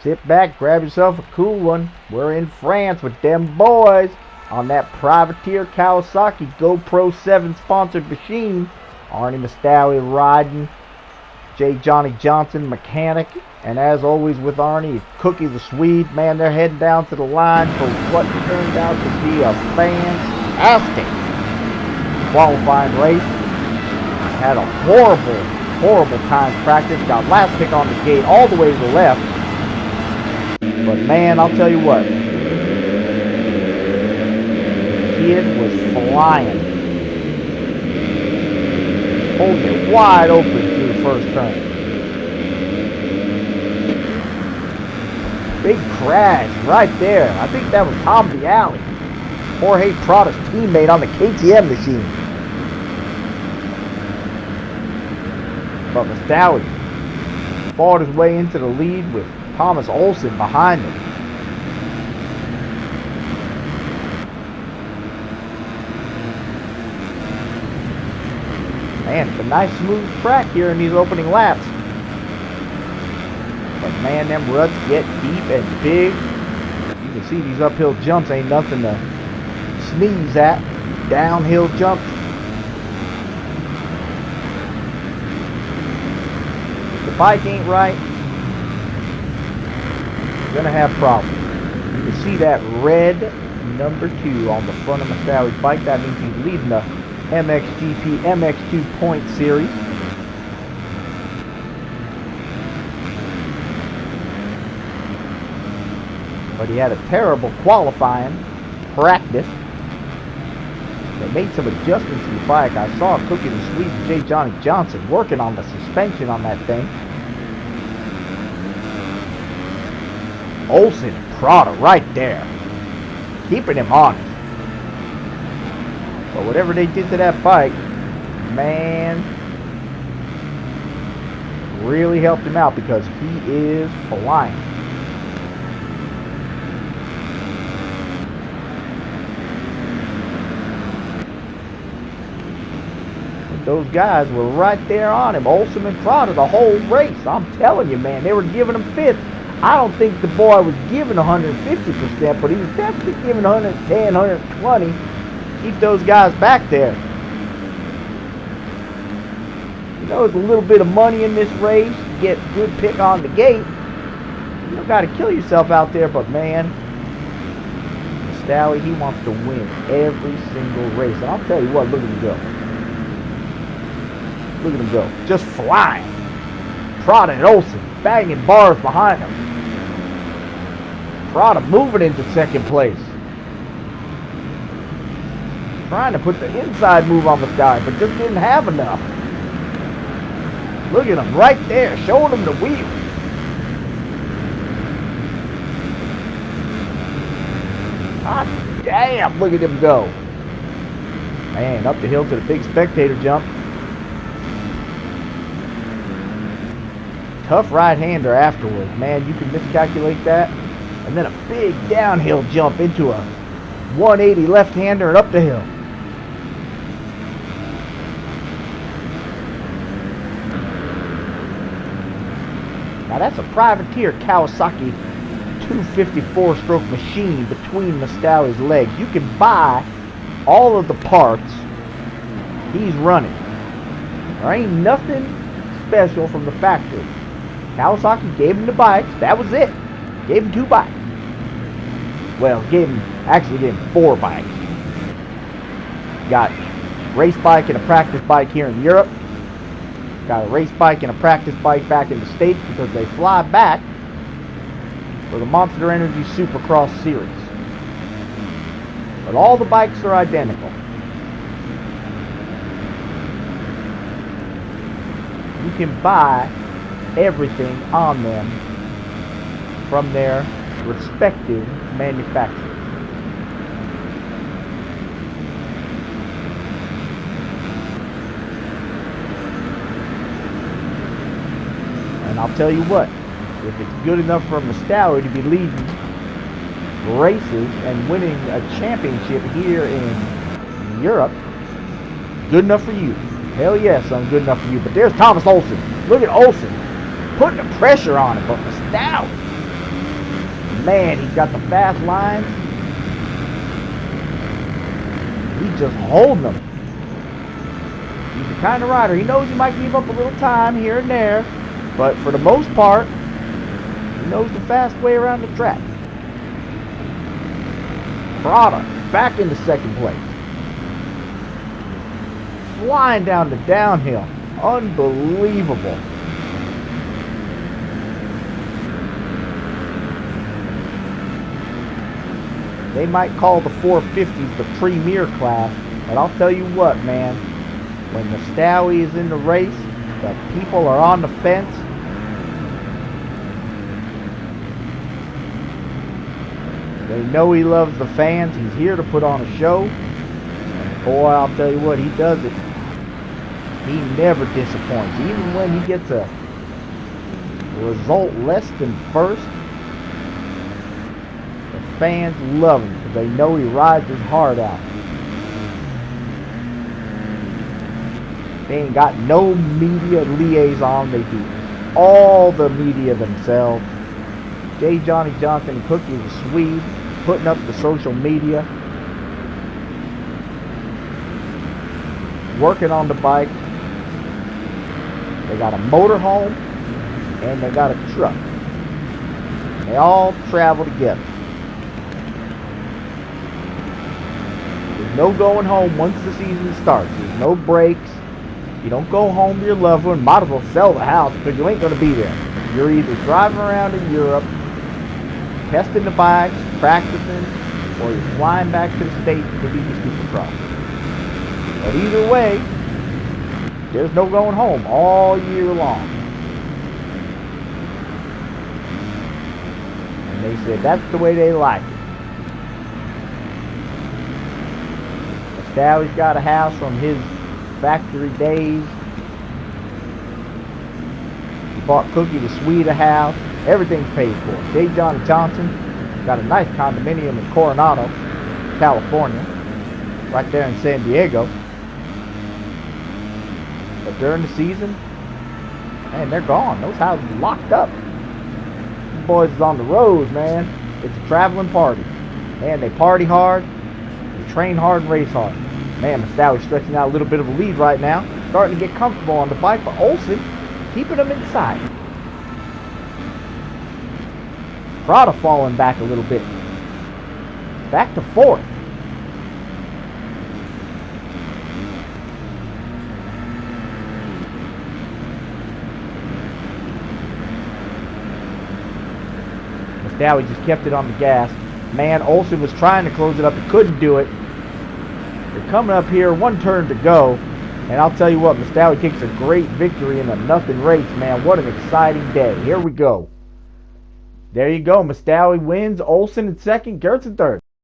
Sit back, grab yourself a cool one. We're in France with them boys on that privateer Kawasaki GoPro 7 sponsored machine. Arnie Mastawi riding, J. Johnny Johnson mechanic, and as always with Arnie, Cookie the Swede. Man, they're heading down to the line for what turned out to be a fantastic qualifying race. Had a horrible time practice. Got last pick on the gate all the way to the left. But man, I'll tell you what, kid was flying, holding it wide open through the first turn. Big crash right there. I think that was Tom Vialli, Jorge Prada's teammate on the KTM machine. But Mastawi fought his way into the lead with Thomas Olsen behind him. Man, it's a nice smooth track here in these opening laps. But man, them ruts get deep and big. You can see these uphill jumps ain't nothing to sneeze at. Downhill jumps. If the bike ain't right, gonna have problems. You can see that red number 2 on the front of Mastawi's bike. That means he's leading the MXGP MX2 point series. But he had a terrible qualifying practice. They made some adjustments to the bike. I saw Cookie the Swede, J. Johnny Johnson working on the suspension on that thing. Olsen and Prada right there, keeping him honest. But whatever they did to that bike, man, really helped him out because he is flying. But those guys were right there on him, Olsen and Prada, the whole race. I'm telling you, man, they were giving him fits. I don't think the boy was giving 150%, but he was definitely giving 110, 120. Keep those guys back there. You know, there's a little bit of money in this race. You get a good pick on the gate. You don't got to kill yourself out there, but man, Mastawi, he wants to win every single race. And I'll tell you what, look at him go. Look at him go. Just flying. Prada and Olsen banging bars behind him. Prada moving into second place. Trying to put the inside move on the guy, but just didn't have enough. Look at him right there, showing him the wheel. God damn, look at him go. Man, up the hill to the big spectator jump. Tough right-hander afterwards. Man, you can miscalculate that. And then a big downhill jump into a 180 left-hander and up the hill. Now that's a privateer Kawasaki 254-stroke machine between Mastawi's legs. You can buy all of the parts he's running. There ain't nothing special from the factory. Kawasaki gave him the bikes. That was it. Gave him 2 bikes. Well, actually gave him 4 bikes. Got a race bike and a practice bike here in Europe. Got a race bike and a practice bike back in the States because they fly back for the Monster Energy Supercross Series. But all the bikes are identical. You can buy everything on them from their respective manufacturers. And I'll tell you what, if it's good enough for Mastawi to be leading races and winning a championship here in Europe, good enough for you. Hell yes, I'm good enough for you. But there's Thomas Olsen. Look at Olsen putting the pressure on him, but Mastawi man, he's got the fast lines. He's just holding them. He's the kind of rider, he knows he might give up a little time here and there, but for the most part, he knows the fast way around the track. Prada back into second place. Flying down the downhill. Unbelievable. They might call the 450s the premier class, but I'll tell you what, man. When the Stowie is in the race, the people are on the fence. They know he loves the fans. He's here to put on a show. And boy, I'll tell you what, he does it. He never disappoints. Even when he gets a result less than first, the fans love him because they know he rides his heart out. They ain't got no media liaison. They do all the media themselves. J. Johnny Johnson and Cookie the Swede putting up the social media, working on the bike. They got a motorhome and they got a truck. They all travel together. There's no going home once the season starts. There's no breaks. You don't go home to your loved one. Might as well sell the house because you ain't going to be there. You're either driving around in Europe, testing the bikes, practicing, or you're flying back to the States to do your Supercross. But either way, there's no going home all year long. And they said that's the way they like it. Stowie's got a house from his factory days. He bought Cookie the Swede a house. Everything's paid for. J. Johnny Johnson got a nice condominium in Coronado, California, right there in San Diego. But during the season, man, they're gone. Those houses are locked up. These boys is on the road, man. It's a traveling party. Man, they party hard, they train hard and race hard. Man, Stowie's stretching out a little bit of a lead right now. Starting to get comfortable on the bike, but Olsen keeping him inside. Prada falling back a little bit. Back to fourth. Stowie just kept it on the gas. Man, Olsen was trying to close it up. He couldn't do it. They're coming up here, one turn to go. And I'll tell you what, Stowie takes a great victory in a nothing race, man. What an exciting day. Here we go. There you go. Stowie wins. Olsen in second. Gertz in third.